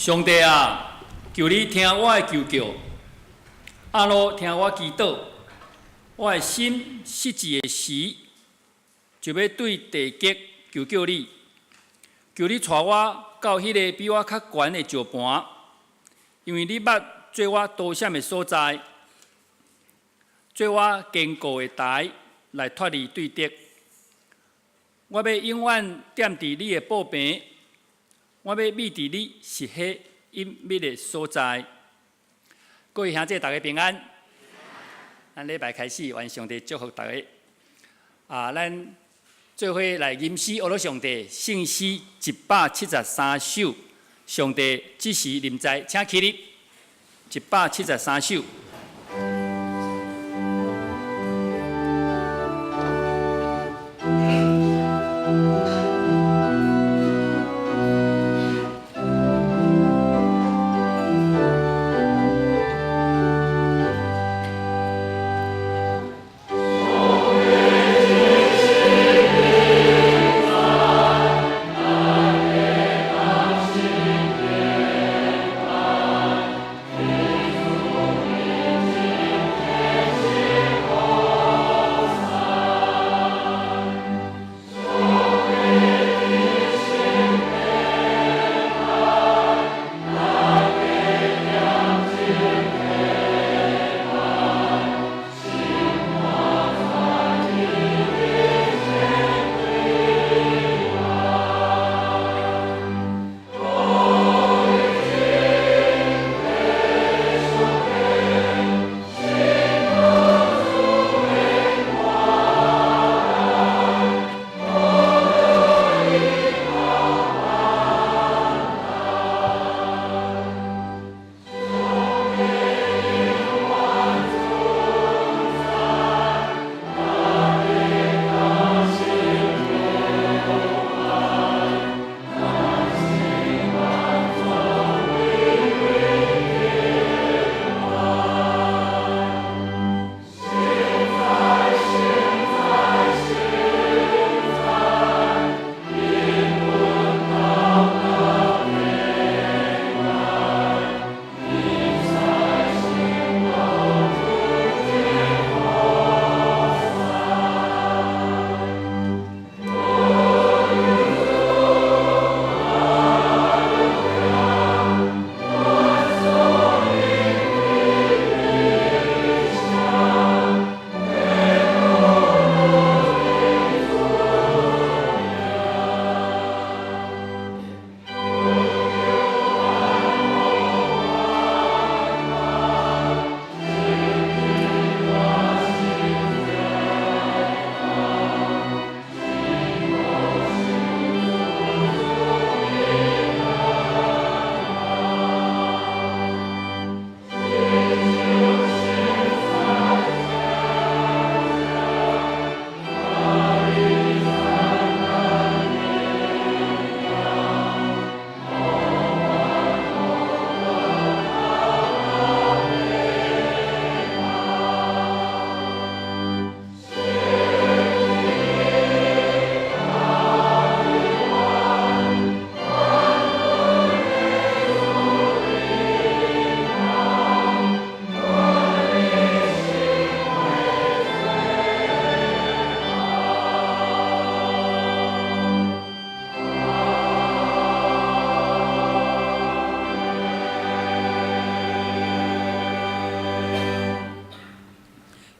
上帝啊，求你听我的求救，阿罗听我祈祷。我的心失志的时，就要对地极求救你，求你带我到迄个比我较悬的石盘，因为你捌做我多险的所在，做我坚固的台来脱离对敌。我要永远踮伫你的布边，我要秘伫你是迄隐秘的所在。各位兄弟，大家平安。咱礼拜开始，愿上帝祝福大家。咱做伙来吟诗，学了上帝圣诗173首。上帝只是临在，请起立。173首。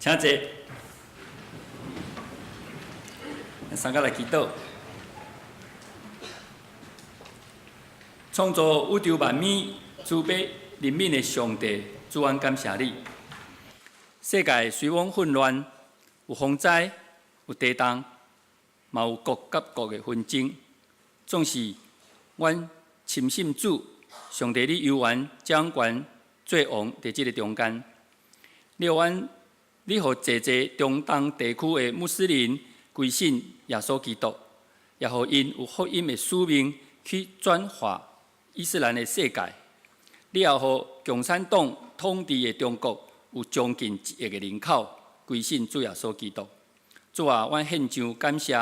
请坐，三个来祈祷。创造宇宙万物、慈悲人民的上帝，主安感谢你。世界虽往混乱，有风灾，有地动，嘛有国甲国的纷争，总是阮深信主，上帝你犹原掌权做王伫即个中间。你互济中东地区的穆斯林归信耶稣基督，也互因有福音的使命去转化伊斯兰的世界。你也互共产党统治的中国有将近1亿的人口归信主耶稣基督。主啊，阮献上感谢，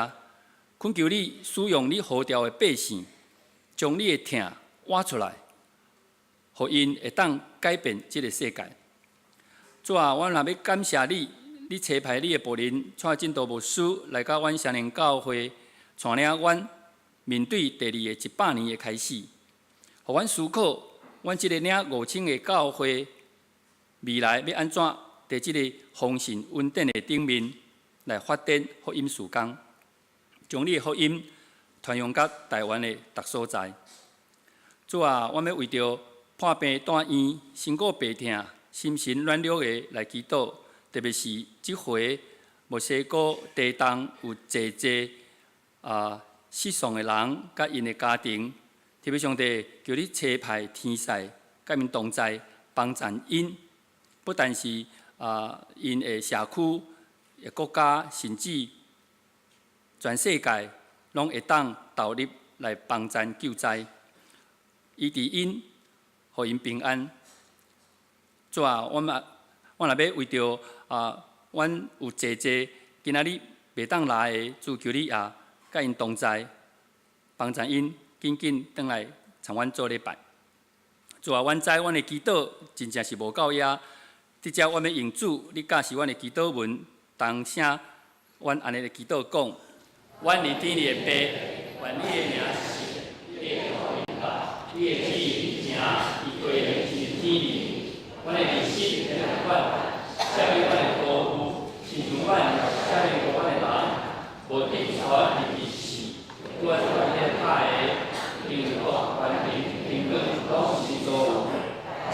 恳求你使用你呼召的百姓，将你的疼挖出来，互因会当改变即个世界。主啊，阮若要感谢你，你差派你的仆人带真道牧师来到阮双连教会，带领阮面对第二个100年的开始，互阮思考，阮即个领5000个教会未来要安怎伫即个丰盛稳定的顶面来发展福音事工，将你的福音传扬到台湾的各所在。主啊，阮要为着破病住院、身躯病痛、心神软弱的来祈祷，特别是即回墨西哥地动有济失丧的人，甲因的家庭，特别上帝叫你差派天使，甲因同在，帮助因，不但是因的社区、国家，甚至全世界，拢会当投入来帮助救灾，医治因，互因平安。主啊，我若要为着阮有济今仔日袂当来的，主求你甲因同在，帮助因紧紧转来参阮做礼拜。主啊，阮知阮的祈祷真正是无够野，直接阮要用主，你教示阮的祈祷文，当声阮安尼的祈祷讲：阮伫天里的爸，愿你的名是，你的国明白，你的旨意名以归人是天里，阮的日息天来管，下面阮的国务，亲像阮下面国阮的人，无定传日时，阮阮的太的，因国环境平稳，拢是所有，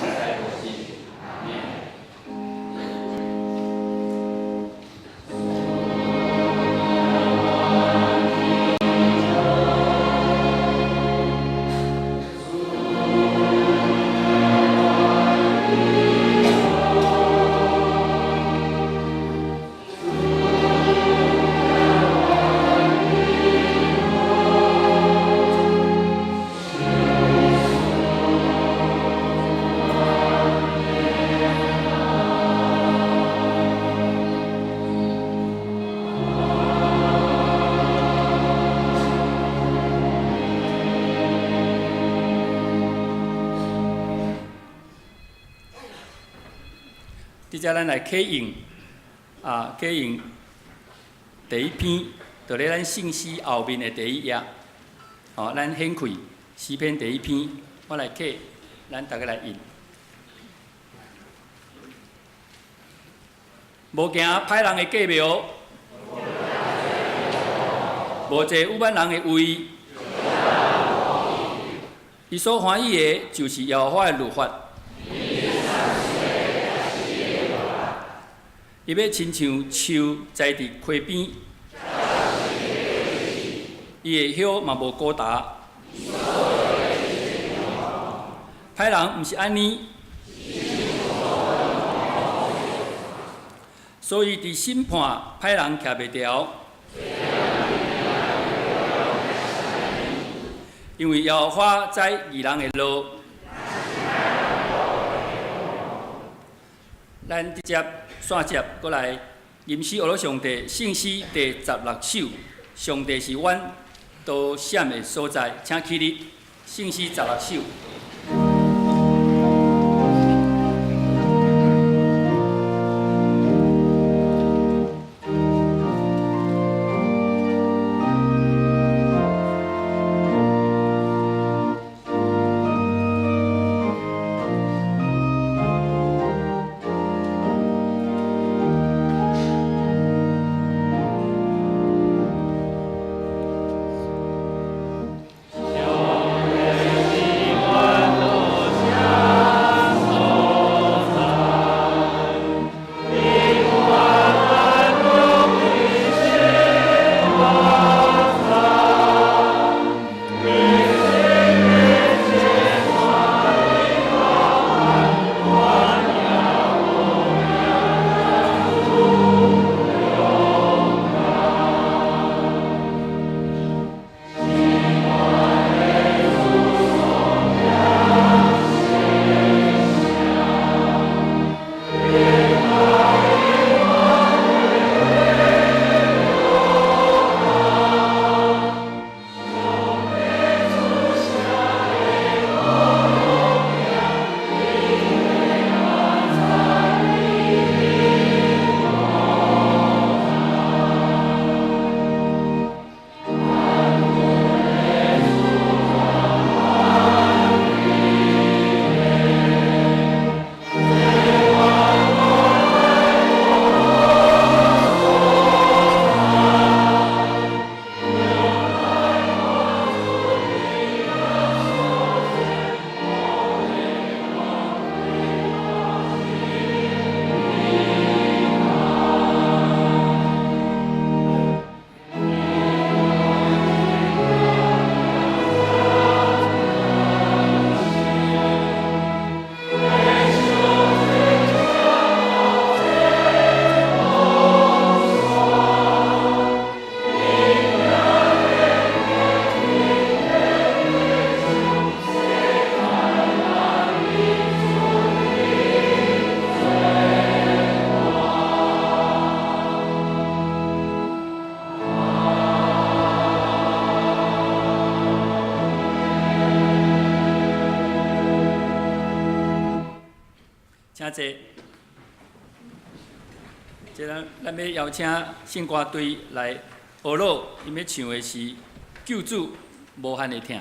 在无尽。接着咱来启用第一篇，就咧咱信息后面的第一页。咱掀开诗篇第一篇，我来启，咱大家来印。无行歹人的计谋，无坐有万人的位。伊所欢喜的，就是耶和华的律法。伊要亲像树栽伫溪边，伊的叶嘛无高大。歹人毋是安尼，所以伫审判歹人徛袂牢，因为耶和华知义人的路。咱直接线接过来，吟诗学了上帝信息第16首，上帝是阮都闪的所在，请起立，信息16首。济。即咱要邀请圣歌队来学老，因要唱的是救主无限的疼。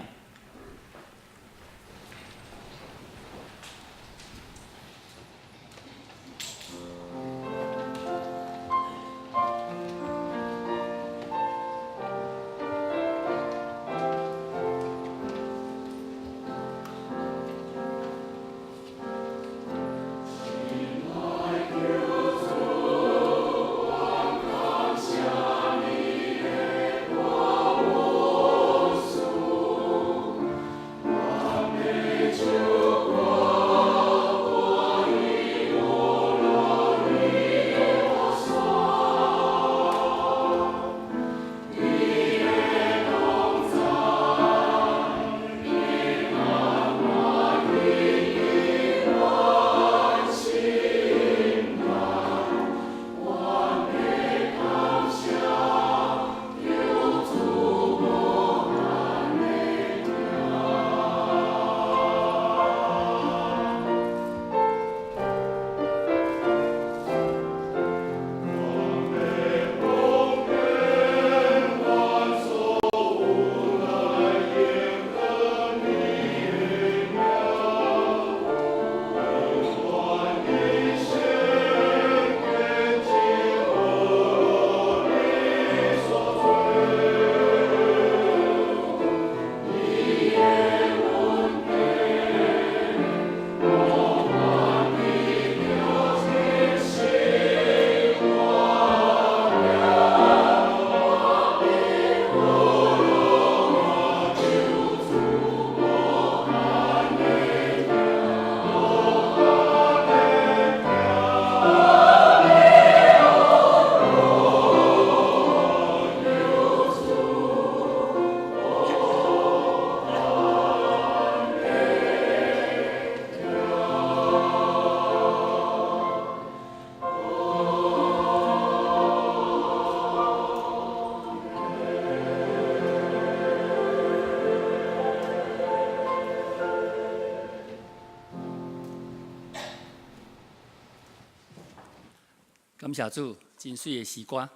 感谢主，真水的诗歌。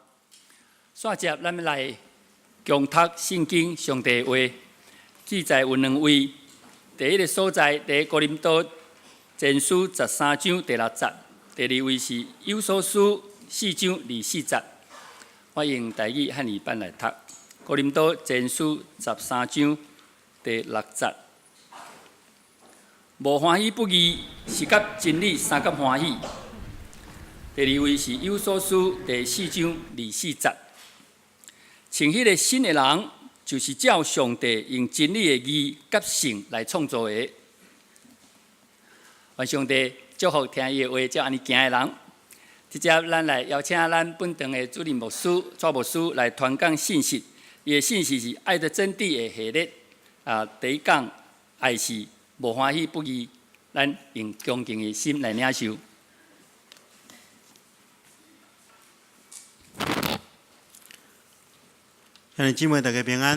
续接咱们来共读圣经上帝话，记载有两位。第一个所在，第哥林多前书13章第6节；第二位是以弗所4章24节。我用台语汉语版来读。哥林多前书13章第6节。无欢喜不义，是甲真理三甲欢喜。第二位是以弗所第4章24节。像迄个新的人，就是照上帝用真理的义甲性来创造的。愿上帝祝福听伊的话，照安尼行的人。直接咱来邀请咱本堂的主任牧师、蔡牧师来传讲信息。伊的信息是《爱的真谛》的系列。第一讲爱是无欢喜不义，咱用恭敬的心来领受。兄弟姊妹，大家平安。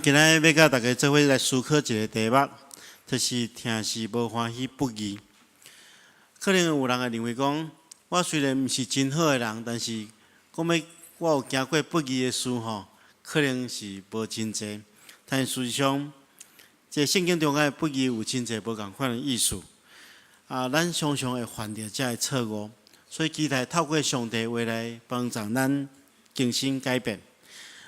今日要甲大家做伙来思考一个题目，就是听是无欢喜不义。可能有人会认为讲，我虽然毋是真好的人，但是讲要我有经过不义的事吼，可能是无真济。但事实上，这圣经中间的不义有真济无共款的意思。咱常常会犯着这个错误，所以期待透过上帝话来帮助咱更新改变。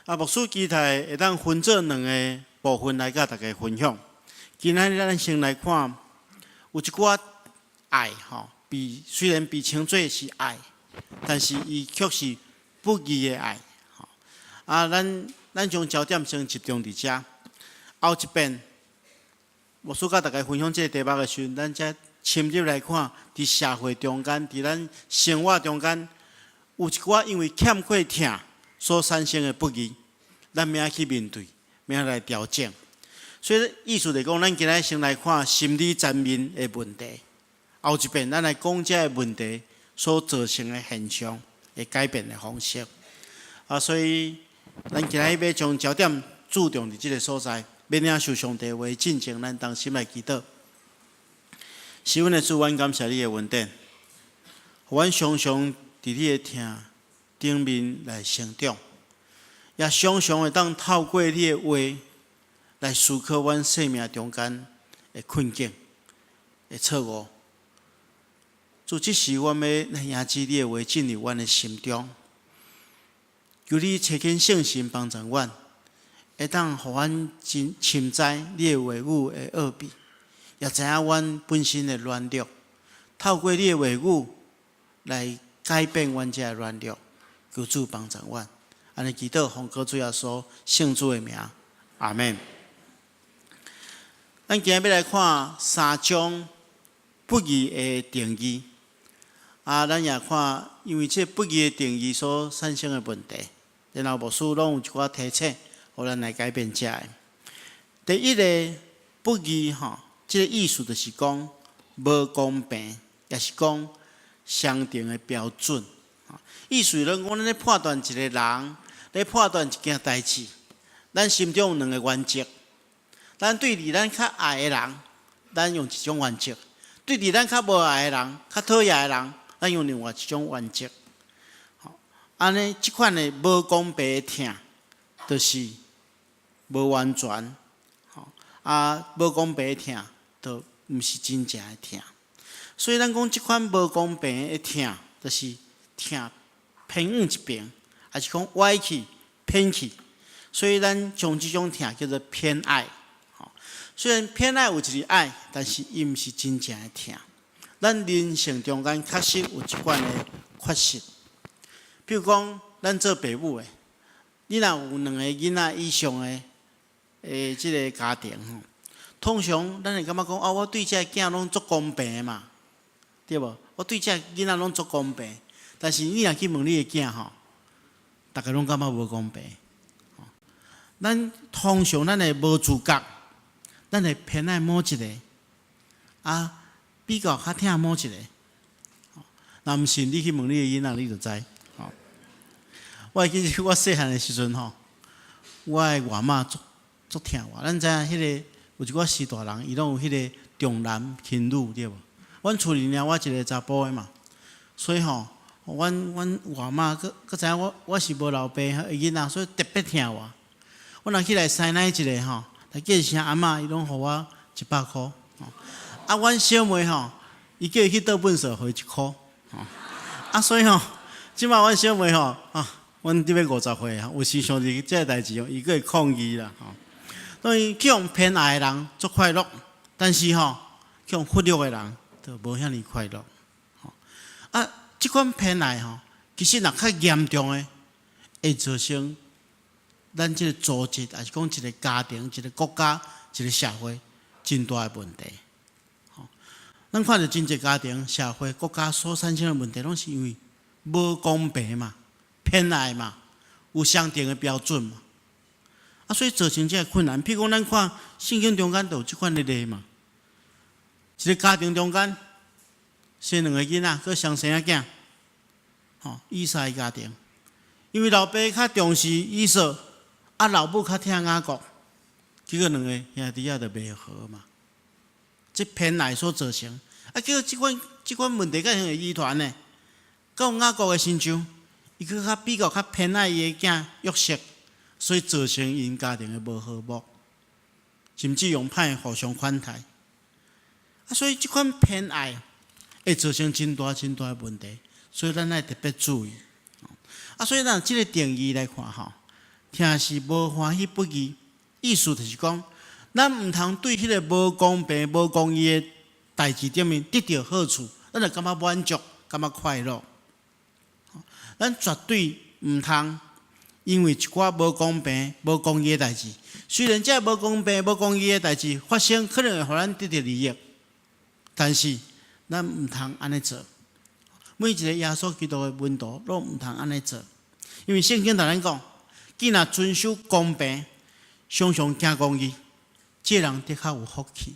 牧师期待会当分做两个部分来甲大家分享。今仔日咱先来看，有一寡爱吼，虽然被称作是爱，但是伊却是不义的爱。咱将焦点先集中伫遮。后一遍，牧师甲大家分享这个题目的时候，咱才深入来看，伫社会中间，伫咱生活中间，有一寡因为欠过疼所产生的不义，咱要去面对，要来调整。所以意思就是讲，咱今日先来看心理层面的问题，后一遍咱来讲这个问题所造成的现象的改变的方式。所以咱今日要将焦点注重伫这个所在，要领受上帝话进前，咱当心来祈祷。是阮的主，阮感谢你的恩典，互阮常常伫你的听顶面来成长，也常常会当透过你的话来思考阮生命中间的困境、的错误。主，即时阮要来迎接你的话进入阮的心中，求你找紧圣心帮助阮，会当互阮深知你的话语的奥秘，也知影阮本身的软弱，透过你的话语来改变阮这软弱，求主帮助阮。安尼祈祷，奉靠主耶稣圣主的名，阿门。咱今日要来看3章不义的定义。咱也看，因为这不义的定义所产生的问题，然后牧师拢有一寡提醒，互咱来改变这个。第一个不义这个意思就是讲无公平，也是讲相同的标准。意思是讲，咱咧判断一个人，咧判断一件代志，咱心中有2个原则。咱对伫咱较爱的人，咱用一种原则；对伫咱较无爱的人、较讨厌的人，咱用另外一种原则。安尼，即款的无公平的疼，就是无完全。无公平的疼，就毋是真正的疼。所以咱讲即款无公平的疼，就是疼偏向一边，还是讲歪去、偏去。所以咱将即种疼叫做偏爱。虽然偏爱有一个爱，但是伊毋是真正的疼。咱人生中间确实有一款的缺失，比如讲，咱做父母的，你若有2个囡仔以上的即个家庭通常咱会感觉讲我对这囝拢足公平的嘛，对无？我对这囡仔拢足公平，但是你若去问你的囝大家拢感觉无公平。咱通常咱会无自觉。咱会偏爱某一个，比较较疼某一个。若毋信，你去问你的囡仔，你就知。我会记得我细汉的时阵我的外妈足疼我。咱知影迄个有一寡时大人，伊拢有迄个重男轻女，对无？阮厝里我一个查甫的嘛，所以阮外妈佫知影我是无老爸的囡仔，所以特别疼我。我若起来塞奶一个来叫一声阿嬷，伊拢互我100块。阮小妹伊叫伊去倒粪扫，互伊1块。所以即摆阮小妹阮伫要50岁有时想着这个代志伊佫会抗议啦。所以去用偏爱的人足快乐，但是去用忽略的人就无遐尼快乐。即款偏爱其实若较严重的，会造成咱即个组织，还是讲一个家庭、一个国家、一个社会，真大的问题。咱看到真侪家庭、社会、国家所产生的问题，拢是因为无公平嘛、偏爱嘛、有相同的标准嘛。所以造成这个困难。譬如讲，咱看圣经中间就有即款的例嘛。一个家庭中间生2个囡仔，佮相生仔囝，以撒的家庭，因为老爸较重视以扫。老母较疼雅各，结果2个兄弟仔就袂和嘛，这偏爱所造成。结果即款问题甲会遗传呢？到雅各的身上，伊佫比较偏爱伊的囝约瑟，所以造成因家庭的无和睦，甚至用歹互相款待。所以即款偏爱会造成真大的问题，所以咱爱特别注意。所以咱即个定义来看听是无欢喜不义，意思就是讲，咱毋通对迄个无公平、无公义的代志顶面得到好处，咱就感觉满足、感觉快乐。咱绝对毋通因为一寡无公平、无公义的代志，虽然这无公平、无公义的代志发生，可能会互咱得到利益，但是咱毋通安尼做。每一个耶稣基督的门徒拢毋通安尼做，因为圣经同咱讲。既然遵守公平，常常行公义，这人的确有福气。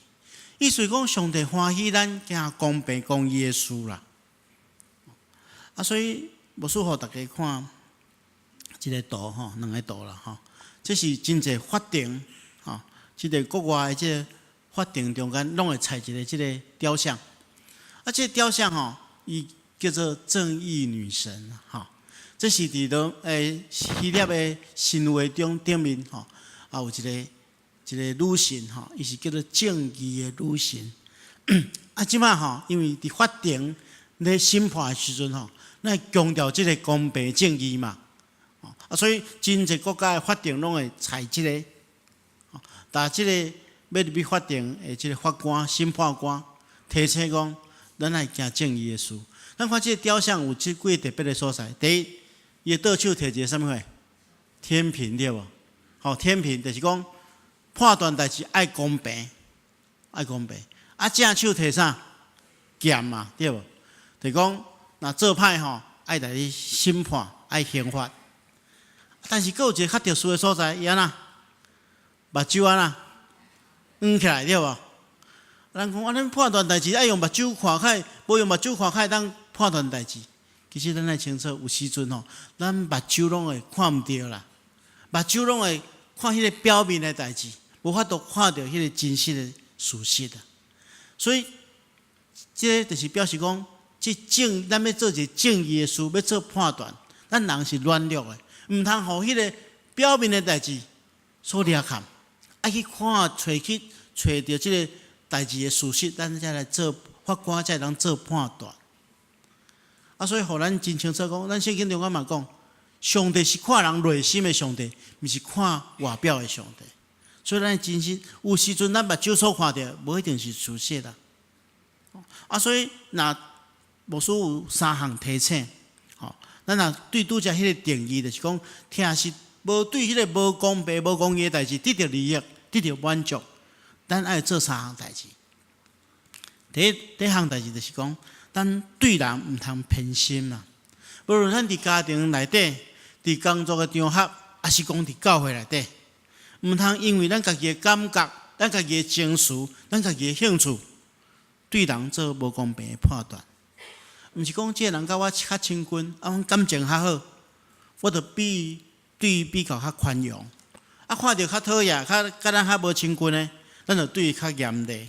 意思讲，上帝欢喜咱行公平公义的事啦。所以牧师互大家看一个图2个图啦这是真侪法庭这个国外的这个法庭中间，拢会采一个这个雕像。这个雕像伊叫做正义女神这是伫希腊的神话中顶面有一个女神伊是叫做正义的女神。即摆因为伫法庭咧审判的时阵咱会强调即个公平正义嘛，所以真侪国家的法庭拢会采即个，但即个要入去法庭的即个法官、审判官提醒讲，咱爱行正义的事。咱看即个雕像有即几个特别的所在。第一，伊的倒手摕一个什么货？天平对无？天平就是讲判断代志爱公平，爱公平。正手摕啥？剑嘛，对无？就是讲，若做歹爱来去审判，爱刑罚。但是，佫有一个较特殊的所在，伊安那目睭安那黄起来，对无？人讲，咱判断代志爱用目睭看开，无用目睭看开当判断代志。其实咱爱清楚，有时阵咱目睭拢会看毋到啦，目睭拢会看迄个表面的代志，无法度看到迄个真实的事实啊。所以，这就是表示讲，咱要做一个正义的事，要做判断，咱人是软弱的，毋通互迄个表面的代志所掠看，爱去找到即个代志的事实，咱才来做法官，才能做判断。所以互咱真清楚讲，咱圣经中嘛讲，上帝是看人内心的上帝，毋是看外表的上帝。所以咱真心有时阵咱目睭所看到，无一定是事实啦。所以若牧师有3项提醒，咱若对拄则迄个定义，就是讲，听是无对迄个无公平、无公义的代志得到利益、得到满足，咱爱做3项代志。第一项代志就是讲，咱对人毋通偏心啦。无论咱伫家庭内底、伫工作的场合，还是讲伫教会内底。毋通因为咱家己的感觉、咱家己的情绪、咱家己的兴趣，对人做无公平的判断。毋是讲这个人甲我较亲近，阮感情较好，我就对伊比较较宽容。看到较讨厌、甲咱较无亲近的，咱就对伊较严厉。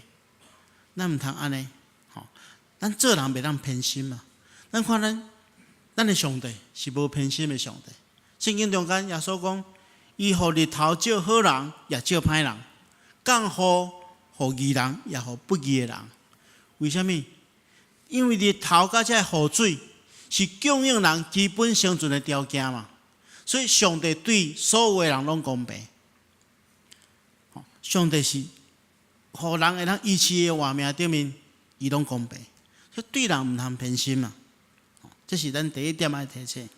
咱毋通安尼，咱做人袂当偏心嘛。咱看咱的上帝是无偏心的上帝。圣经中间耶稣讲。伊互日头照好人，也照歹人；降雨互义人，也互不义的人。为什么？因为日头甲这雨水是供应人基本生存的条件嘛。所以上帝对所有的人拢公平。上帝是互人会当依恃的活命顶面，伊拢公平。所以对人毋通偏心嘛。这是咱第一点爱提醒。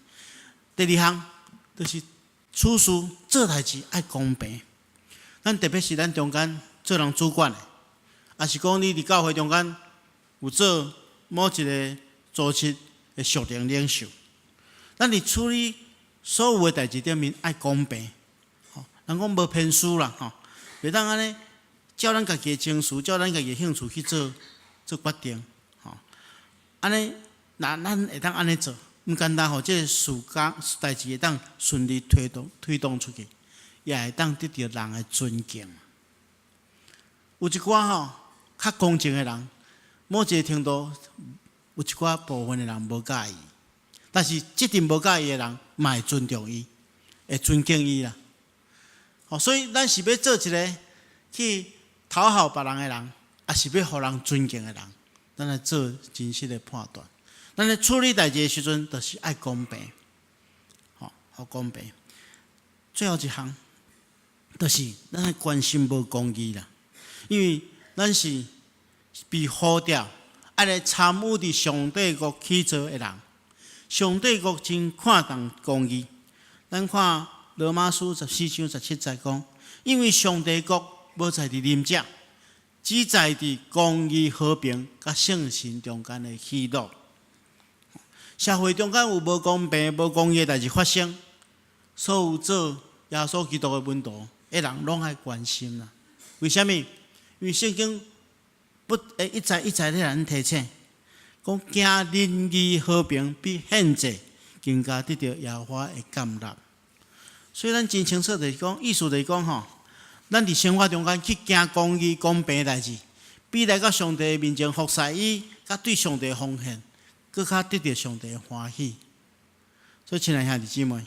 第2项就是。处事做代志爱公平，咱特别是咱中间做人主管的，也是讲你伫教会中间有做某一个组织的属灵领袖，咱伫处理所有的代志顶面爱公平，人讲无偏私啦，袂当安尼照咱家己的情绪、照咱家己的兴趣去做决定，安尼那咱会当安尼做。毋简单，这个代志会当顺利推动出去，也会当得到人的尊敬。有一寡较公正的人，某一个程度有一寡部分的人无介意，但是即阵无介意的人，嘛会尊重伊，会尊敬伊啦。所以咱是要做一个去讨好别人的人，也是要互人尊敬的人，咱来做真实的判断。咱咧处理代志的时阵，就是爱公平，好公平。最后一项，就是咱爱关心无公义啦，因为咱是被呼召，爱来参与伫上帝国起造的人。上帝国真看重公义。咱看罗马书14章17节讲，因为上帝国无在伫仁者，只在伫公义、和平、甲圣神中间的喜乐。社会中间有无公平、无公义的代志发生，所有做耶稣基督的门徒的人拢爱关心啦。为什么？因为圣经一再咧咱提醒，讲行仁义和平比献祭更加得到耶和华的感纳。所以咱真清楚就是讲，意思就是讲咱伫生活中间去行公义、公平的代志，比来到上帝面前服侍伊，甲对上帝奉献，更较得到上帝的欢喜。所以，亲爱兄弟姊妹，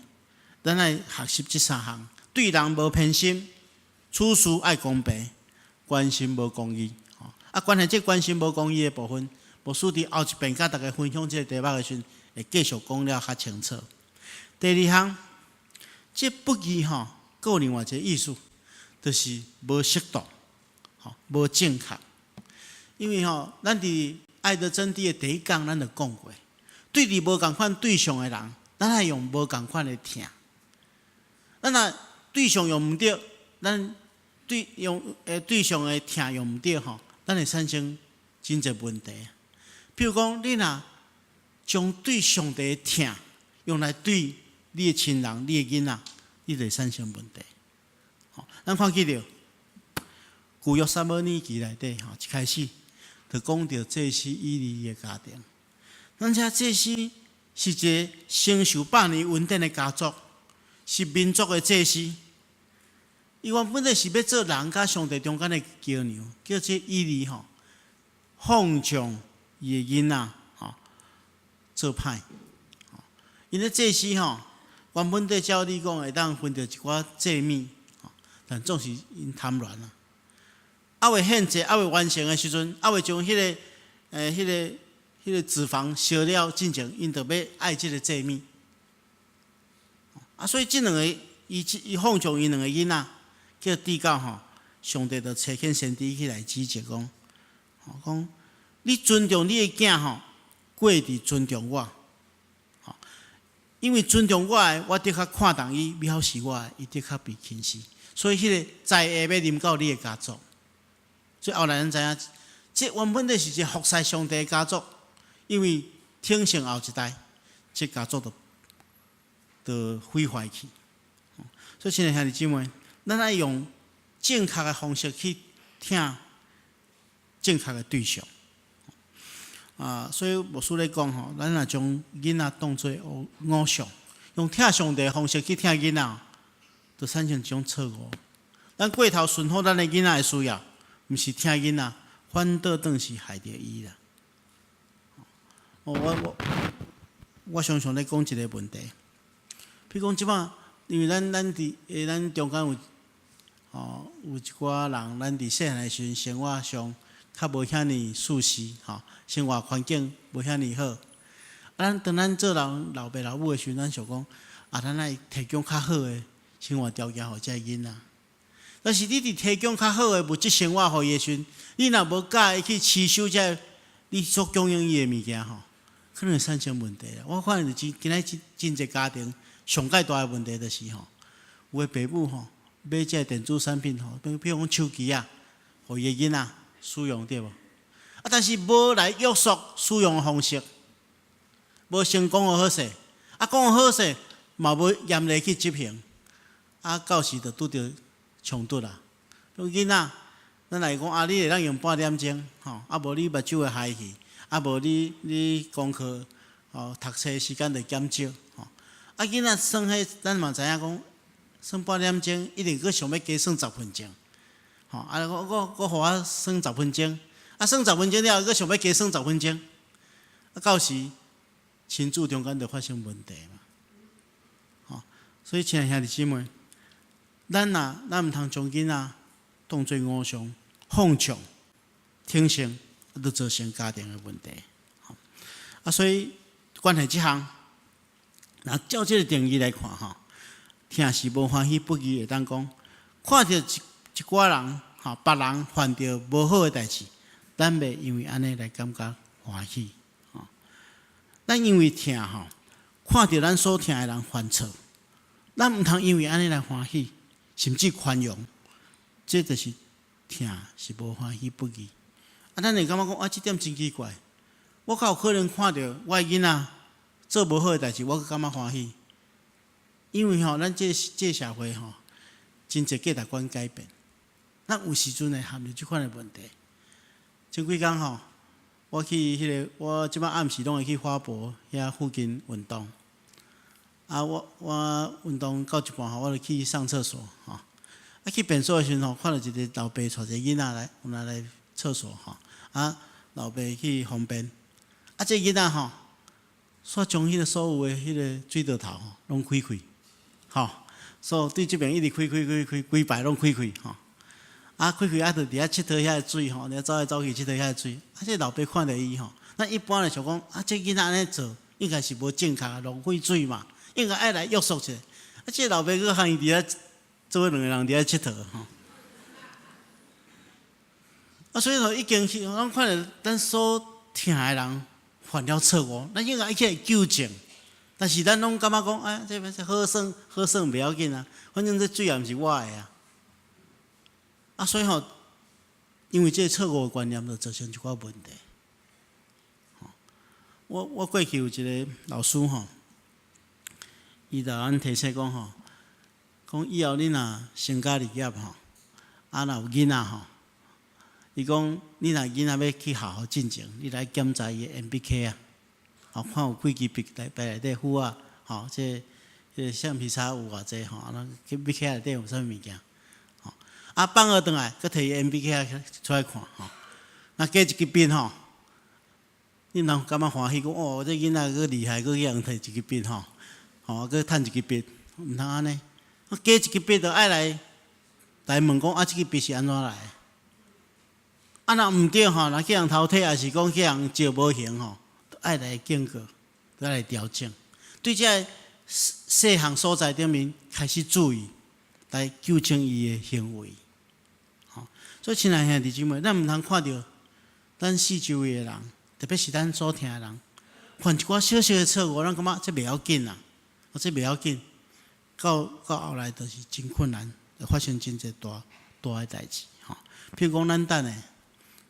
咱来学习这三项：对人无偏心，处事爱公平，关心无公义。关系这关心无公义的部分，牧师伫后一遍甲大家分享这个题目的时阵，会继续讲了较清楚。第二项，这不义还有另外一个意思，就是无适度，无正确。因为咱伫爱的真谛的第一讲，咱就讲过，对伫无共款对象的人，咱爱用无共款的听。咱若对象用毋对，咱对象的听用毋对咱会产生真侪问题。譬如讲，你若将对上帝的听用来对你的亲人、你的囡仔，你就会产生问题。咱看见着旧约撒母耳记内底一开始就讲到祭司以利的家庭。咱遮祭司是一个承受百年恩典的家族，是民族的祭司。伊原本是要做人甲上帝中间的桥梁，叫这以利放纵伊的囡仔做歹。因咧祭司原本对照你讲会当分到一寡祭物，但总是因贪婪啊。未献祭，未完成的时阵，未将迄个脂肪烧了进前，因就要爱即个祭物。所以即两个伊放纵伊两个囡仔。叫递到上帝就差遣先知起来指责讲你尊重你的囝过伫尊重我，因为尊重我的，我得较看重伊；藐视我的，伊得较被轻视。所以迄个灾厄要临到你的家族。所以后来咱知影，这原本就是一个服侍上帝的家族，因为挺胜后一代，这家族就毁坏去。所以亲爱兄弟姊妹。咱爱用正确的方式去听正确的对象，所以牧师咧讲咱若将囡仔当作偶像，用听上帝的方式去听囡仔，就产生一种错误。咱过头顺服咱的囡仔的需要，毋是听囡仔，反倒当是害着伊啦。我常常咧讲一个问题，譬如讲即摆，因为咱中间有一寡人，咱伫细汉的时阵生活上较无遐尼舒适，生活环境无遐尼好。当咱做老爸老母的时阵，咱想讲咱爱提供较好的生活条件互遮囡仔。但是你伫提供较好的物质生活互伊的时阵，你若无教伊去持守遮你所供应伊的物件可能会产生问题啦。我看今仔真侪家庭上介大的问题就是有的爸母买这电子产品比如讲手机互伊的囡仔使用对无？但是无来约束使用的方式，无先讲好势，讲好势嘛无严厉去执行，到时就拄着冲突啦。囡仔，咱来讲你会当用半点钟无你目睭会害去，无你功课读册时间就减少囡仔算迄，咱嘛知影讲。算半点钟，一定佫想要加算10分钟，我互我算10分钟，算10分钟了，佫想要加算10分钟，到时亲子中间就发生问题嘛。所以亲爱兄弟姊妹，咱毋通将囡仔当作偶像，放纵、挺性，都造成家庭的问题。所以关系这项，那照这个定义来看听是无欢喜不义，会当讲看到一寡人别人犯着无好的代志，咱袂因为安尼来感觉欢喜咱因为听看到咱所听的人犯错，咱毋通因为安尼来欢喜，甚至宽容，这就是听是无欢喜不义。咱会感觉讲这点真奇怪，我敢有可能看到我的囡仔做无好的代志，我感觉欢喜？因为咱这社会真侪价值观改变，咱有时阵会陷入即款的问题。前几工我去我即摆暗时拢会去花博遐附近运动。我运动到一半我就去上厕所去便所的时阵看到一个老爸带一个囡仔来厕所吼，啊，老爸去方便，啊，这囡仔吼，煞将迄个所有的迄个水道头吼，拢开开，吼，所以对这边一直开，规排拢开吼。啊，开啊，就伫遐佚佗遐水吼，伫遐走来走去佚佗遐水。啊，这老爸看着伊吼，咱一般来想讲，啊，这囡仔安尼做，应该是无正确，浪费水嘛，应该爱来约束一下。啊，这老爸佫喊伊伫遐做两个人伫遐佚佗吼。啊，所以说已经是咱看着咱所听的人犯了错误，咱应该起来纠正。但是咱拢感觉讲，哎，这好耍袂要紧啊，反正这水也毋是我的啊。啊，所以吼，因为这错误的观念，就造成一寡问题。我过去有一个老师吼，伊甲咱提醒讲吼，讲以后你若成家立业吼，啊，若有囡仔吼。伊讲，你若囡仔要去学校进前，你来检查伊的 MBK 啊，吼，看有几支笔内底符啊，吼，这橡皮擦有偌济吼，啊，MBK 内底有啥物物件，吼，啊，放学转来，佮摕伊 MBK 出来看，吼，那加一支笔吼，你若感觉欢喜，讲哦，这囡仔佮厉害，佮去人摕一支笔吼，吼，佮趁一支笔，毋通安尼，啊，加一支笔就爱来问讲，啊，这支笔是安怎来的？啊，若毋对吼，若去人偷摕，还是讲去人照无行吼，爱来警告，爱来调整。对这细项所在顶面开始注意，来纠正伊的行为。吼，所以亲爱兄弟姊妹，咱毋通看到咱四周围的人，特别是咱所听的人，犯一寡小小的错误，咱感觉这袂要紧啦，这袂要紧，到后来就是真困难，会发生真侪大的代志。吼，譬如讲咱等下。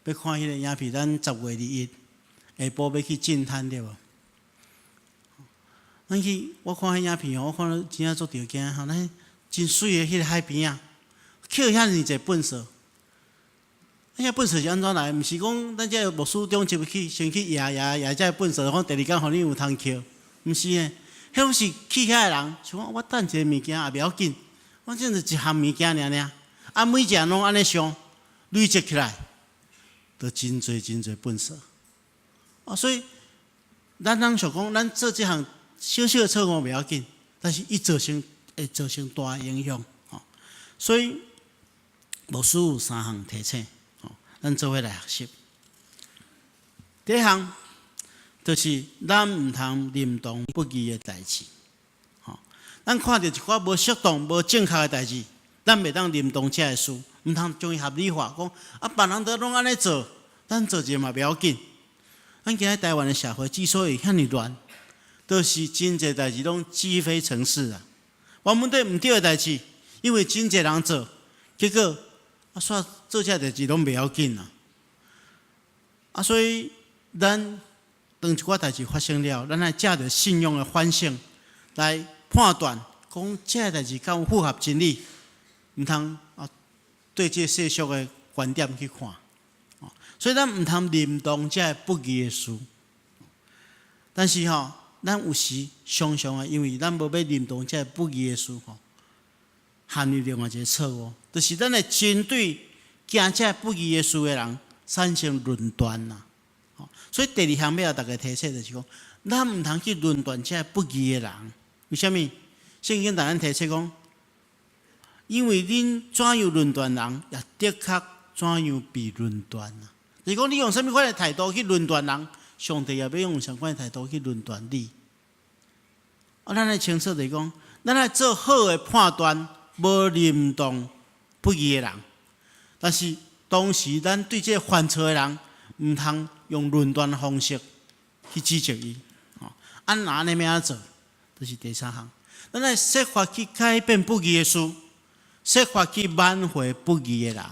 要看迄个影片，咱10月21下晡要去进滩对无？咱去，我看迄影片吼，我看到真正足着惊吼，咱真水的迄个海边啊，捡遐尼侪粪扫。遐粪扫是安怎来？毋是讲咱这牧师中集去先去压这粪扫，讲第二天互你有通捡，毋是诶，迄拢是去遐的人，想讲我等一个物件也袂要紧，反正就一项物件尔，啊每一项拢安尼上累积起来。都真侪粪扫啊！所以咱人想讲，咱做这项小小的错误袂要紧，但是伊会造成大的影响哦。所以牧师有3项提醒哦，咱做伙来学习。第一项就是咱毋通临动不义的代志，吼，咱看到一寡无适当、无正确的代志，咱袂当临动这个事。毋通将伊合理化，讲啊，别人都拢安尼做，咱做者嘛袂要紧。咱今仔台湾的社会之所以遐尼乱，都是真侪代志拢积非成是啊。原本对毋对的代志，因为真侪人做，结果啊，煞做这代志拢袂要紧啊。啊，所以咱当一寡代志发生了，咱来借着信用的反省来判断，讲这个代志敢有符合真理，毋通啊。对这世俗的观点去看，所以咱毋通临动这不义的事。但是吼，咱有时常常啊，因为咱无要临动这不义的事吼，陷入另外一个错误，就是咱会针对行这不义的事的人产生论断啦。所以第二项要大家提醒就是讲，咱毋通去论断这不义的人。为什么？圣经大咱提醒讲。因为恁怎样论断人，也的确怎样被论断啊。就是讲，你用什么款的态度去论断人，上帝也要用相关的态度去论断你。啊，咱来清楚地讲，咱来做好的判断，无临动不义的人。但是同时，咱对这犯错的人，毋通用论断的方式去指责伊。按哪安尼要做，这是第3项。咱来设法去改变不义的事。设法去挽回不义的人，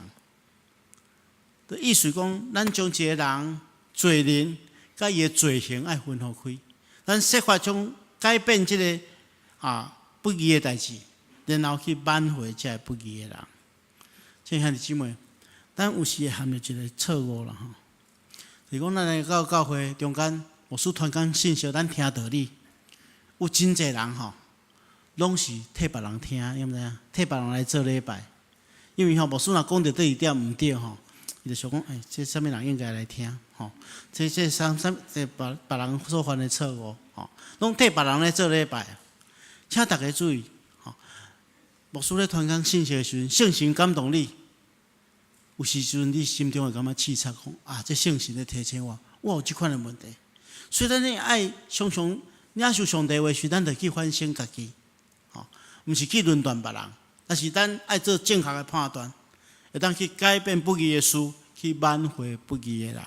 的意思讲，咱将一个人罪人甲伊的罪行爱分互开，咱设法将改变这个不义的代志，然后去挽回这个不义的人。亲爱的姊妹，咱有时会陷入一个错误啦吼，就是讲咱来到教会中间，牧师传讲信息，咱听道理，有真侪人吼。拢是替别人听，你毋知影？替别人来做礼拜，因为牧师若讲到这一点毋对吼，伊就想讲，这啥物人应该来听，吼，这别人所犯的错误，吼，拢替别人来做礼拜，请大家注意，吼，牧师咧传讲信息的时阵，圣神感动你，有时阵你心中会感觉刺激，讲这圣神咧提醒我有即款的问题。所以咱咧爱常常领受上帝话时，咱就去反省家己，吼，毋是去论断别人，但是咱爱做正确的判断。会当去改变不义的事，去挽回不义的人，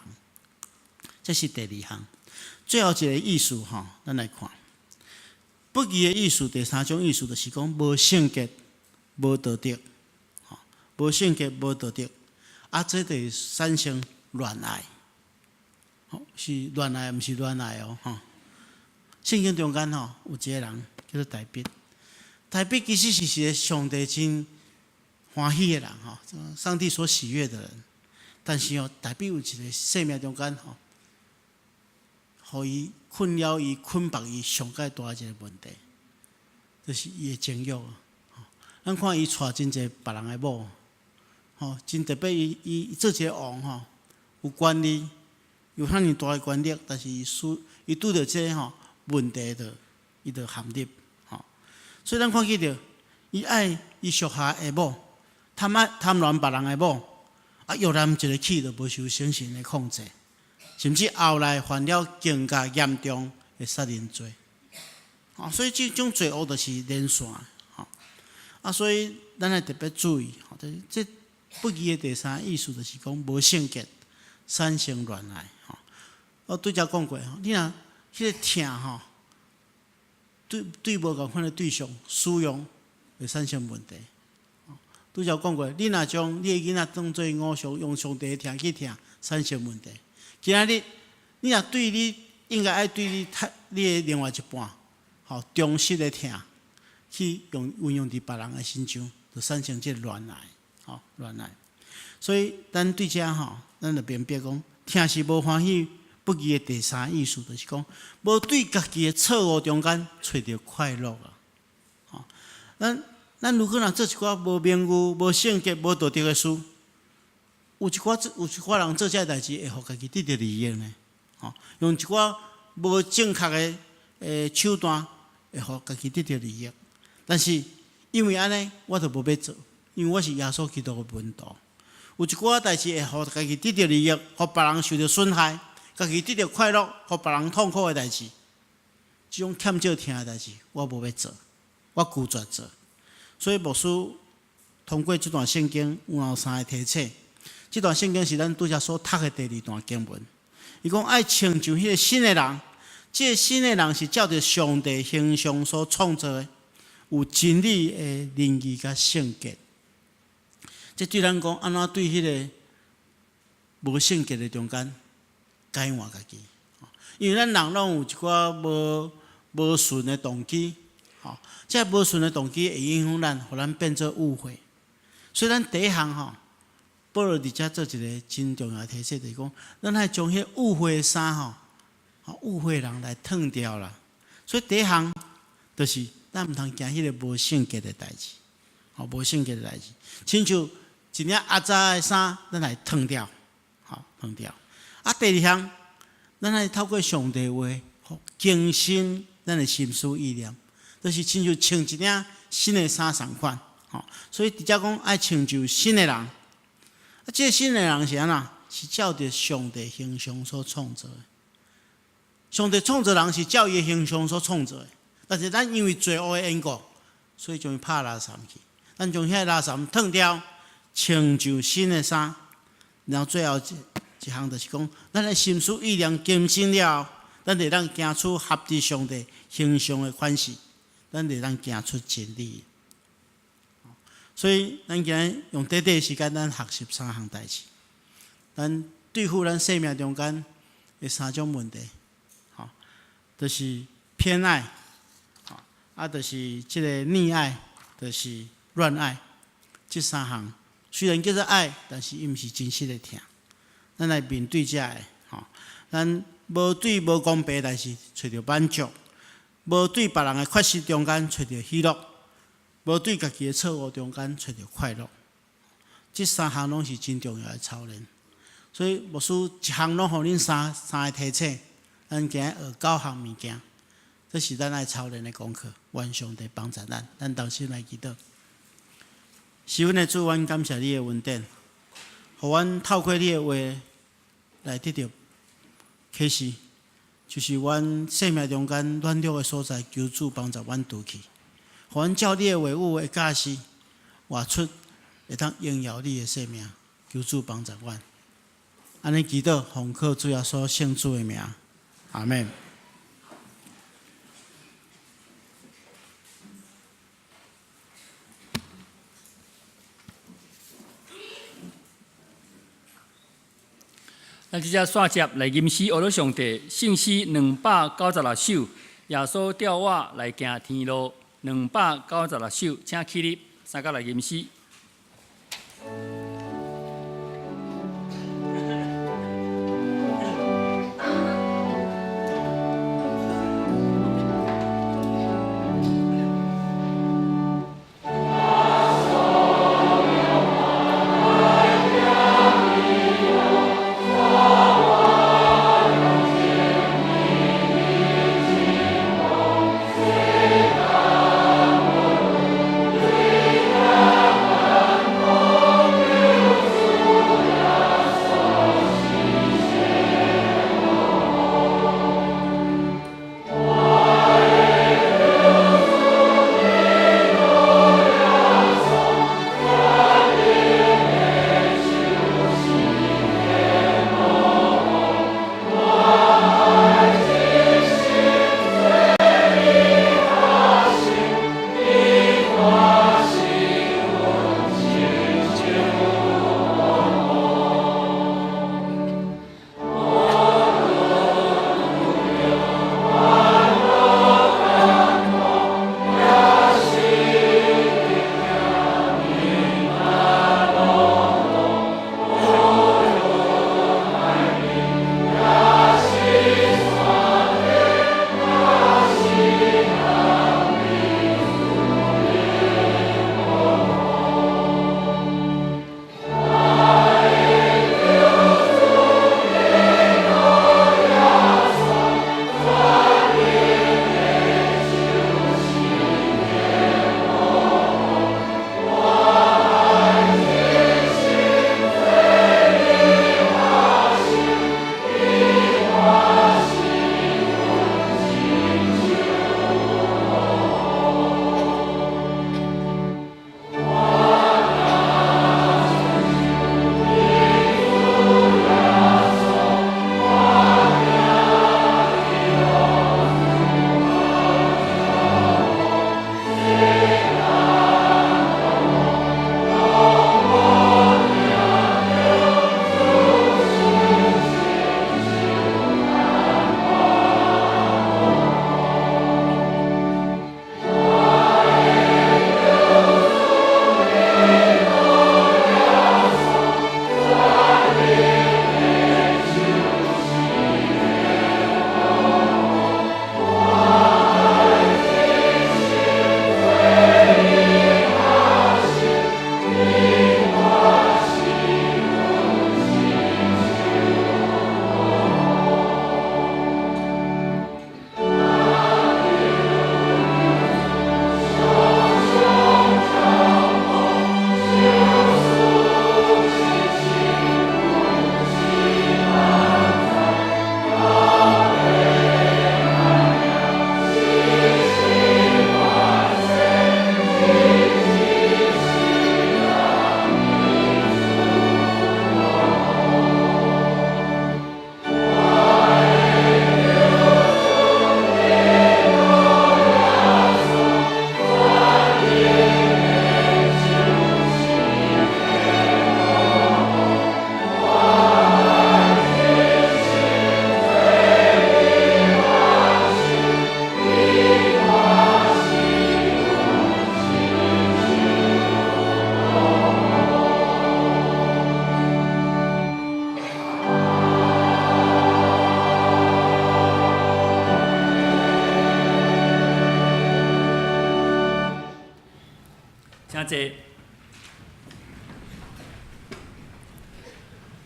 这是第二项。最后一个意思吼，咱来看不义的意思。第三种意思就是讲无圣洁、无道德，吼，无圣洁、无道德，这就是产生恋爱，吼，是恋爱，毋是恋爱哦，吼。圣经中间吼有一个人叫做大卫，大卫其实是一个上帝真欢喜的人，吼，上帝所喜悦的人。但是大卫有一个生命中间，互伊困扰伊、捆绑伊上界大一个问题，就是伊的情欲。咱看伊娶真侪别人的某，真特别。伊做一个王，有权利，有遐尼大的权力，但是伊拄着这问题伊就陷入。所以咱看见着，伊爱伊属下的某。贪恋别人的某，约男一个气就无受圣神的控制，甚至后来犯了更加严重的杀人罪。所以这种罪恶就是连续。所以咱要特别注意，这不义的第三意思就是讲无圣洁，产生恋爱。我对遮讲过，你若迄个疼对无共款的对象使用，会产生问题。拄则讲过，你若将你的囡仔当作偶像，用上帝的疼去疼，产生问题。今仔日你若对你应该爱对你的另外一半，忠实的疼，去运用伫别人的身上，就产生这恋爱，恋爱。所以咱对遮咱就明白讲，疼是无欢喜不义的第三意思，就是讲无对家己的错误中间找到快乐啊。咱如果若做一寡无名誉、无圣洁、无道德的事，有一寡人做这代志会互家己得到利益呢。用一寡无正确的手段会互家己得到利益。但是因为安尼，我就无要做，因为我是耶稣基督的门徒。有一寡代志会互家己得到利益，互别人受到损害，家己得到快乐，互别人痛苦的代志，这种欠少听的代志，我无要做，我拒绝做。所以牧师通过这段圣经有三个提醒。这段圣经是咱拄则所读的第二段经文。伊讲爱成就迄个新的人，这个新的人是照着上帝形象所创造的，有真理的仁义甲圣洁。这对咱讲安怎对迄个无圣洁的中间改换家己，因为咱人拢有一寡无顺的动机。这无顺的动机会影响咱，互咱变做误会。所以咱第一项保罗伫遮做一个真重要的提醒，就是讲，咱爱将迄误会的衫误会人来脱掉啦。所以第一项就是咱毋通行迄个无圣洁的代志，无圣洁的代志，亲像一领阿杂的衫，咱来脱掉，脱掉。第二项，咱爱透过上帝话，更新咱的心思意念。就是亲像穿一领新的衫同款，所以直接讲爱成就新的人。这个新的人是安怎？是照着上帝形象所创造的。上帝创造人是照伊的形象所创造的，但是咱因为罪恶的缘故，所以将伊拍垃圾去。咱将遐垃圾脱掉，成就新的衫。然后最后一项就是讲，咱的心思意念更新了后，咱就当行出合乎上帝形象的款式。咱就当行出真理，所以咱今日用短短的时间，咱学习三项代志，咱对付咱生命中间的三种问题，就是偏爱，就是这个溺爱，就是乱爱，这三项虽然叫做爱，但是伊毋是真实的疼。咱来面对这个，咱无对无公平的代志找到满足。无对别人的缺失中间找到喜乐，无对家己的错误中间找到快乐，这三项拢是真重要的操练。所以牧师一项拢互恁三个提醒，咱今日学9项物件，这是咱爱操练的功课。愿上帝帮助咱，咱同心来祈祷。是阮的主，阮感谢你的恩典，互阮透过你的话来得到启示，就是阮生命中间软弱的所在，求主帮助阮拄去，互阮照你的话语的教示，活出会当荣耀你的生命。求主帮助阮，安尼祈祷，奉靠主耶稣圣主的名，阿门。咱即只线接来吟诗，学了上帝圣诗296首，耶稣调我来行天路296首，请起立，三甲来吟诗。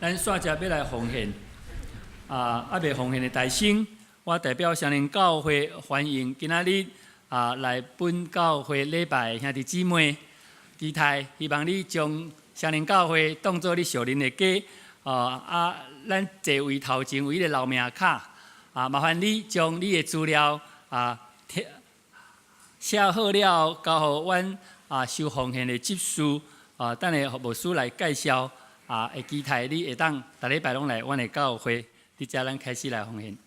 咱煞只要来奉献，未奉献的大生，我代表双林教会欢迎今仔日来本教会礼拜的兄弟姊妹，期待希望你将双林教会当作你属灵的家，咱坐位头前有迄个留名卡，麻烦你将你的资料写好了，交互阮收奉献的执事，等下牧师来介绍。会期待你会当逐礼拜拢来阮的教会，伫遮咱开始来奉献。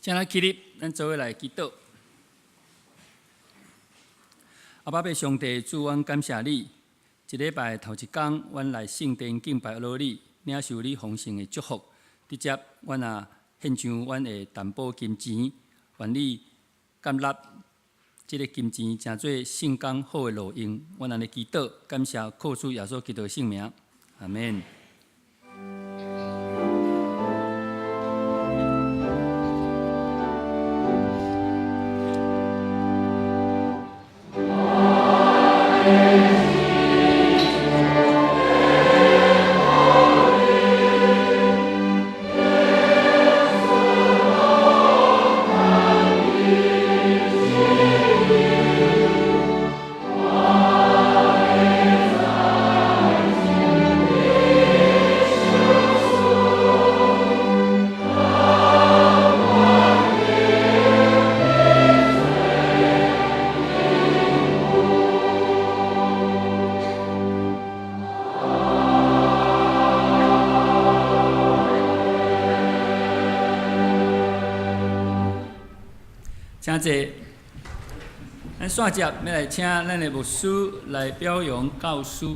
今仔起日，咱做伙来祈祷。阿爸爸上帝，主，阮感谢你，一礼拜头一天，阮来圣殿敬拜罗你，领受你丰盛的祝福。直接，阮献上阮的担保金钱，愿你感纳这个金钱，成做圣工好的路用。阮安尼祈祷，感谢靠主耶稣基督的圣名，阿免。真济，咱线接要来请咱的牧师来表扬教师。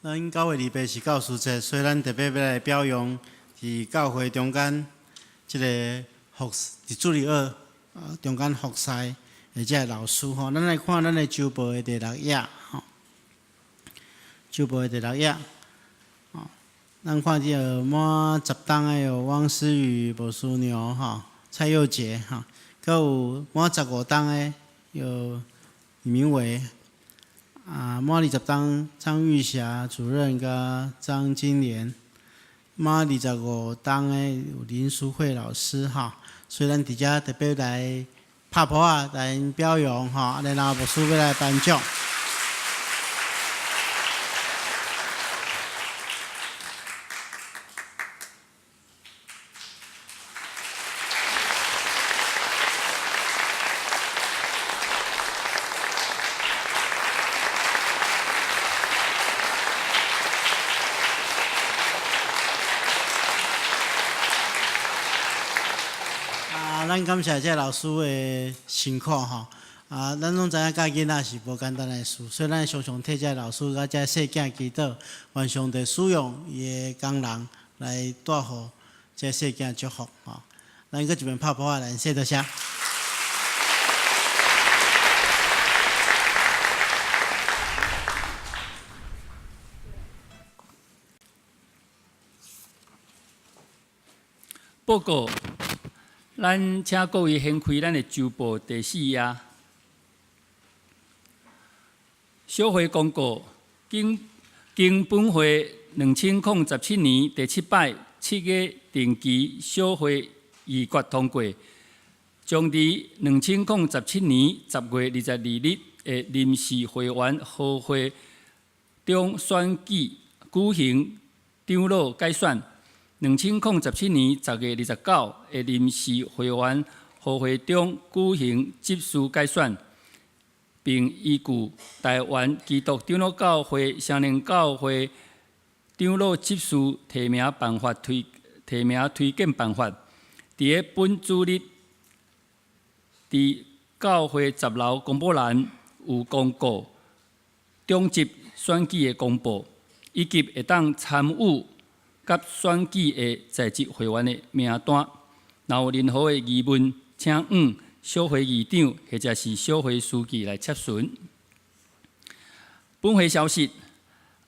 咱9月2日是教师节，所以咱特别要来表扬伫教会中间即个伫主日学中间服侍的即个老师吼。咱来看咱的周报的第6页吼，周报的第6页吼，咱看即个满10档的有汪思雨、柏淑牛吼、蔡佑杰吼，佮有满15档的有李明伟。满20档张玉霞主任甲张金莲，满25档的有林淑慧老师哈，所以咱伫遮特别来拍谱啊，来表扬哈，然后牧师要来颁奖。咱感谢这老师的辛苦吼，咱拢知影教囡仔是无简单的事，所以咱常常替这老师甲这细囝祈祷，愿上帝使用伊的工人来带予这细囝祝福吼。咱搁一遍拍谱啊，来谢多谢。报告。咱请各位掀开咱的周报第4页。小会公告，经本会2007年第7摆7月定期小会议决通过，将伫2007年10月22日的临时会员好会中选举行长老改选。2007年10月29日的临时会员好会中行执事改选，并依据台湾基督长老教会成年教会长老执事提名办法推荐办法，伫个本主日伫教会10楼公布栏有公告中级选举的公布，以及会当参与甲选举的在职会员的名单，若有任何的疑问，请小会议长或者是小会书记来洽询。本会消息，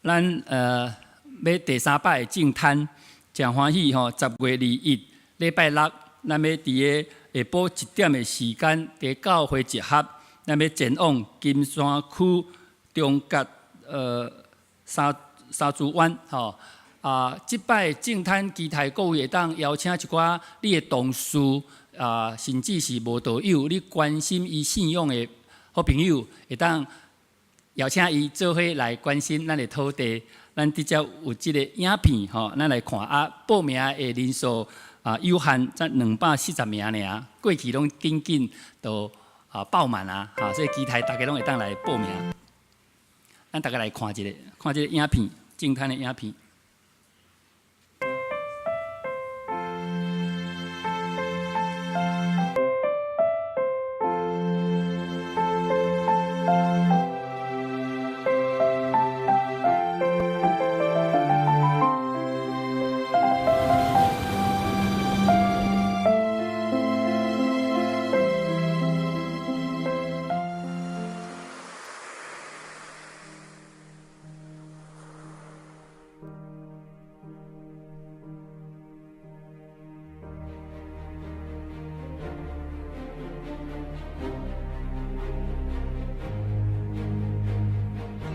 咱要第3摆的净摊，真欢喜吼！10月21日礼拜六，咱要伫个下晡1点的时间，伫教会集合，咱要前往金山区中角沙珠湾吼。即摆净摊期待各位会当邀请一寡你的同事甚至是无道友，你关心伊信仰的好朋友，会当邀请伊做伙来关心咱的土地。咱直接有即个影片吼，咱来看报名的人数有限，才240名尔。过去拢紧都爆满啊，所以期待大家拢会当来报名。咱大家来看一个影片，净摊的影片。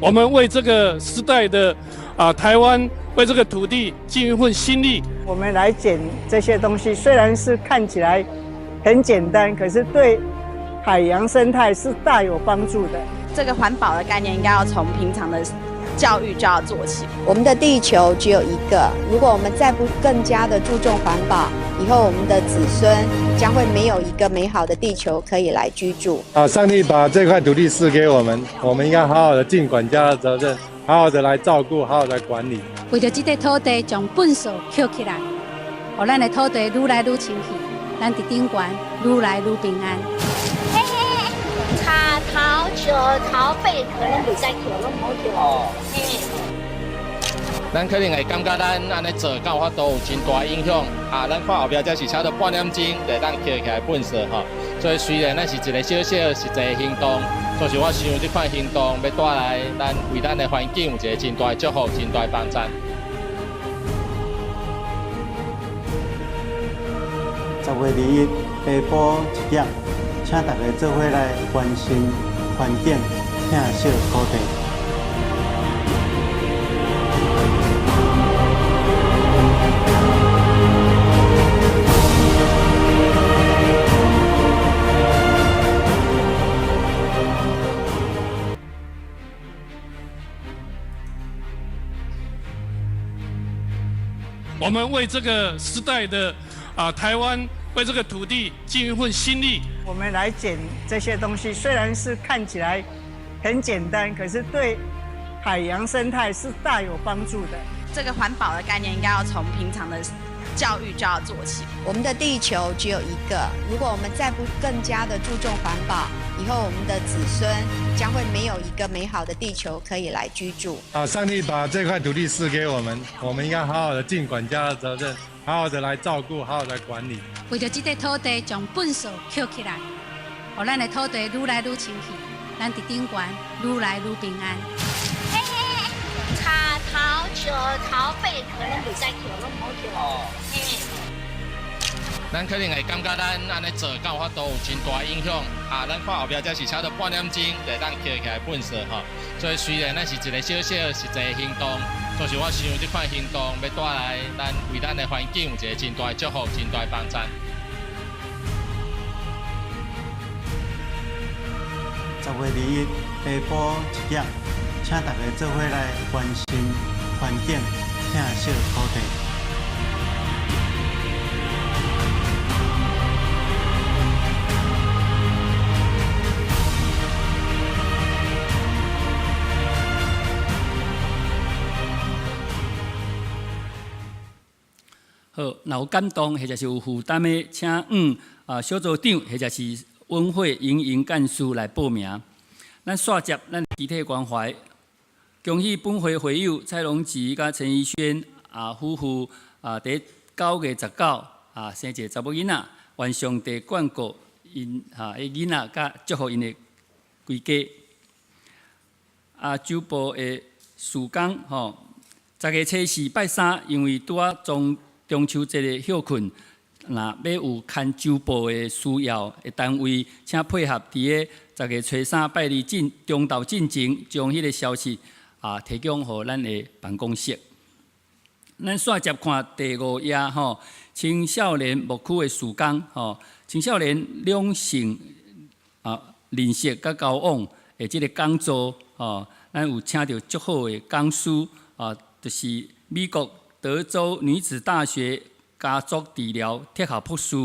我们为这个时代的台湾，为这个土地尽一份心力。我们来捡这些东西，虽然是看起来很简单，可是对海洋生态是大有帮助的。这个环保的概念应该要从平常的教育就要做起。我们的地球只有一个，如果我们再不更加的注重环保，以后我们的子孙将会没有一个美好的地球可以来居住。上帝把这块土地赐给我们，我们应该好好的尽管家的责任，好好的来照顾，好好的管理。为着这块土地，将粪扫捡起来，让咱的土地愈来愈清气，咱伫顶悬愈来愈平安。嘿嘿，茶头、石头、贝壳，拢袂使捡，拢唔好捡。哦，嘿。咱肯定会感觉咱安尼做，敢有法度有真大影响。咱看后壁这是差不多半点钟，就当捡起来粪扫吼。所以虽然咱是一个小小实际的行动，但是我想这款行动要带来咱为咱的环境有一个真大的祝福、真大的帮助。10月21日下晡1点，请大家做伙来关心环境，疼惜土地。我们为这个时代的台湾，为这个土地尽一份心力。我们来捡这些东西，虽然是看起来很简单，可是对海洋生态是大有帮助的。这个环保的概念应该要从平常的教育就要做起。我们的地球只有一个，如果我们再不更加的注重环保，以后我们的子孙将会没有一个美好的地球可以来居住。上帝把这块土地赐给我们，我们应该好好的尽管家的责任，好好的来照顾，好好的管理。为着这块土地，将粪扫捡起来，让咱的土地愈来愈清气，咱伫顶悬愈来愈平安。嘿嘿，茶头、石头、贝壳，拢袂使捡，拢唔好捡。哦，嘿。咱肯定会感觉咱安尼做，敢有法度有真大的影响。咱看后壁这是差不多半点钟，就当捡起来粪扫吼。所以虽然咱是一个小小实际的行动，但是我想这款行动要带来咱为咱的环境有一个真大的祝福、真大的帮助。10月21日下晡1点，请大家做伙来关心环境，疼惜土地。好，若有感动或者是有负担的，请小组长或者是文会营营干事来报名。咱续接咱集体关怀，恭喜本会会友蔡龙吉甲陈怡轩夫妇伫9月19生一个查某囡仔，愿上帝眷顾因的囡仔，甲祝福因的规家。周部的事工10月初4拜3，因为拄啊中秋节的休困，若要有牵周报的需要的单位，请配合伫个10月初3拜2中昼进前，将迄个消息提供予咱的办公室。咱续接看第5页青少年牧区的事工青少年两性认识甲交往的即个讲座咱有请到足好的讲师就是美国德州女子大学家族治疗特校博士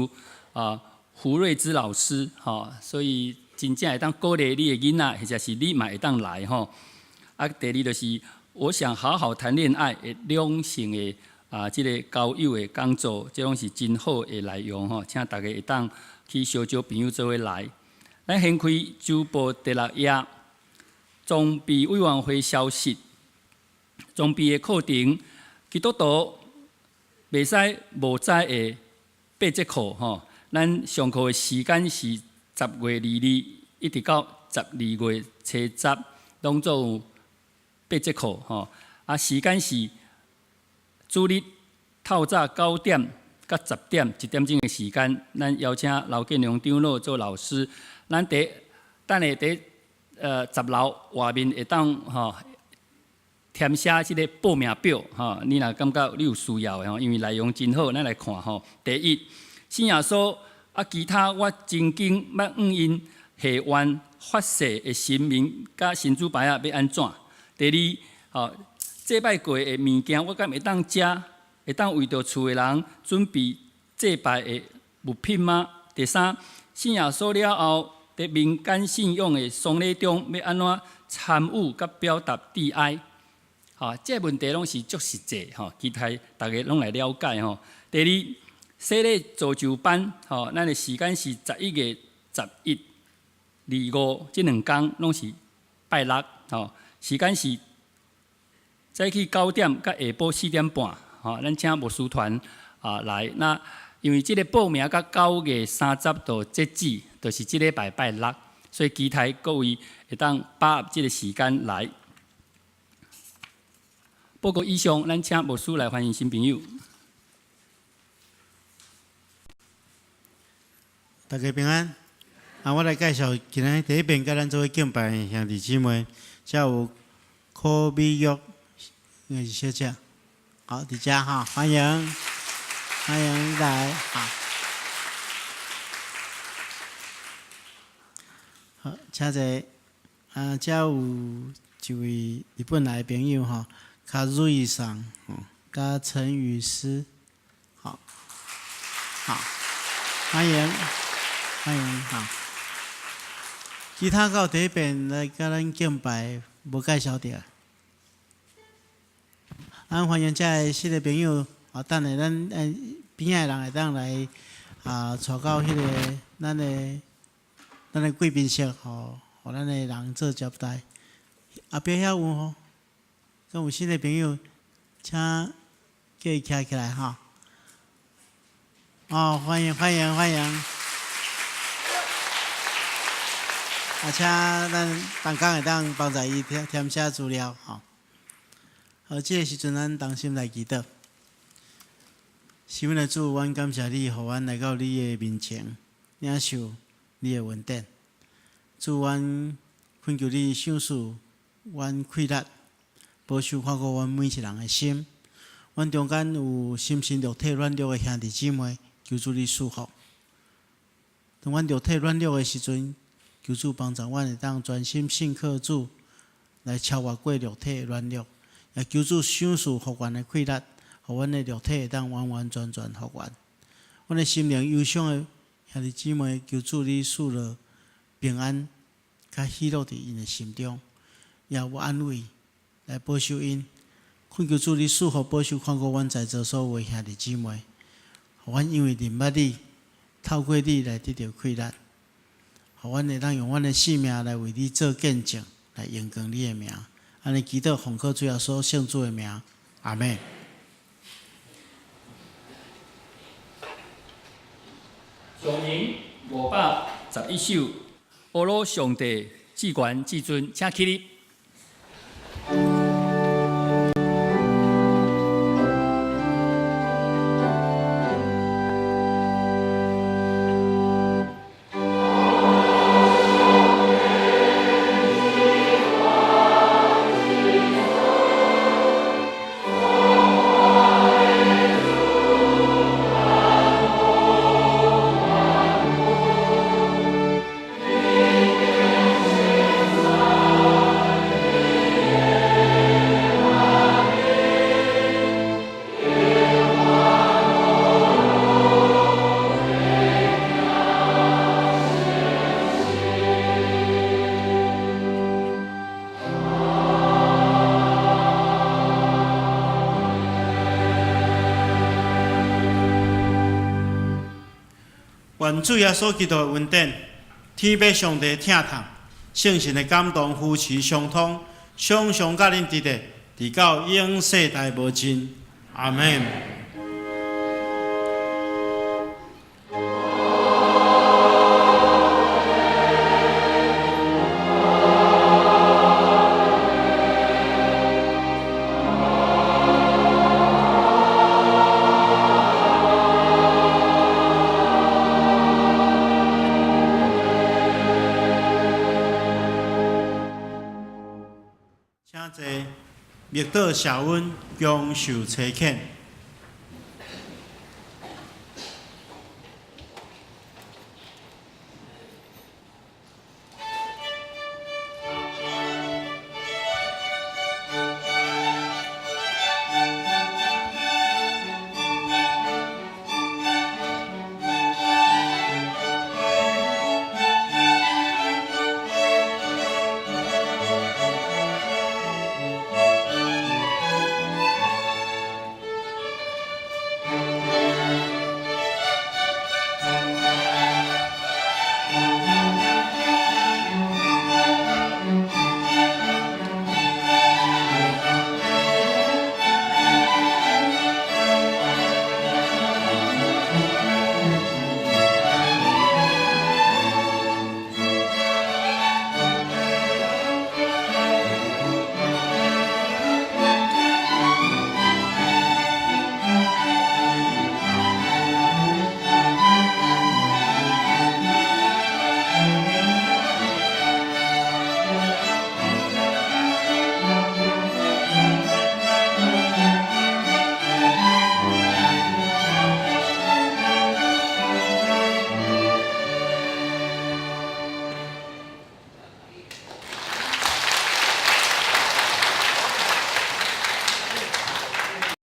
胡瑞芝老师所以真正会当鼓励你的囡仔，或者是你嘛会当来第二就是我想好好谈恋爱的两性的即个交友的讲座，这拢是真好的内容请大家会当去相招朋友做伙来。咱先开周报第6页，装备委员会消息，装备的课程。基督徒袂使无在的8节课咱上课的时间是10月22日一直到12月初10，拢做有8节课时间是主日透早9点到10点1点钟的时间，咱邀请刘建良长老做老师，咱等下伫10楼外面会当填写即个报名表你若感觉你有需要的因为内容真好，咱来看第一，信耶稣其他我真经捌因下愿发誓的神明甲神主牌要安怎？第祭拜过的物件，我敢会当食，会当为着厝的人准备祭拜的物品吗？第三，信耶稣了后，伫民间信仰的丧礼中，要安怎参与甲表达挚爱？这问题拢是足实际，期待大家拢来了解。第二，洗礼造就班，咱的时间是11月11、25这2天拢是拜六，时间是早起9点，甲下晡4点半，咱请牧师团来。那因为这个报名到9月30号截止，就是这礼拜拜六，所以期待各位会当把握这个时间来。报告以上，咱请牧师来欢迎新朋友。大家平安。我来介绍今日第一遍甲咱做伙敬拜的兄弟姊妹，遮有柯美玉，应该是小姐，好，伫遮欢迎，欢迎来，好，请坐。遮有一位日本来的朋友卡瑞桑，甲陈雨诗，好，欢迎，其他到第一遍来甲咱敬拜，无介绍着。欢迎遮个新的朋友，等下咱边仔人会当来带到迄个咱的贵宾室，互咱的人做接待。后壁遐有敢有新的朋友，请叫伊徛起来欢迎。请咱同工会当帮助伊填写资料这个时阵咱同心来祈祷。是阮的主，阮感谢你，互阮来到你的面前，领受你的恩典。主，阮恳求你赏赐阮气力，保守看顾阮每一人的心。阮中间有心神肉体软弱的兄弟姊妹，求主你赐福。当阮肉体软弱的时阵，求主帮助阮会当专心信靠主，来超越过肉体的软弱，也求主赏赐复原的气力，互阮的肉体会当完完全全复原。阮的心灵忧伤的兄弟姊妹，求主你赐落平安，甲喜乐伫因的心中，也有安慰来保守因。恳求主你赐福保守看顾阮在座所有的兄弟姊妹，互阮因为认捌你，透过你来得到气力。互阮会当用阮的性命来为你做见证，来荣光你的名。安尼祈祷奉靠主耶稣圣主的名，阿门。上明511首，阿罗上帝至权至尊，请起立。愿主耶稣基督的恩典、天父上帝疼痛、圣神的感动、夫妻相通，常常甲恁伫地，直到永世代无尽。阿门。请坐，密道小温，恭受差遣。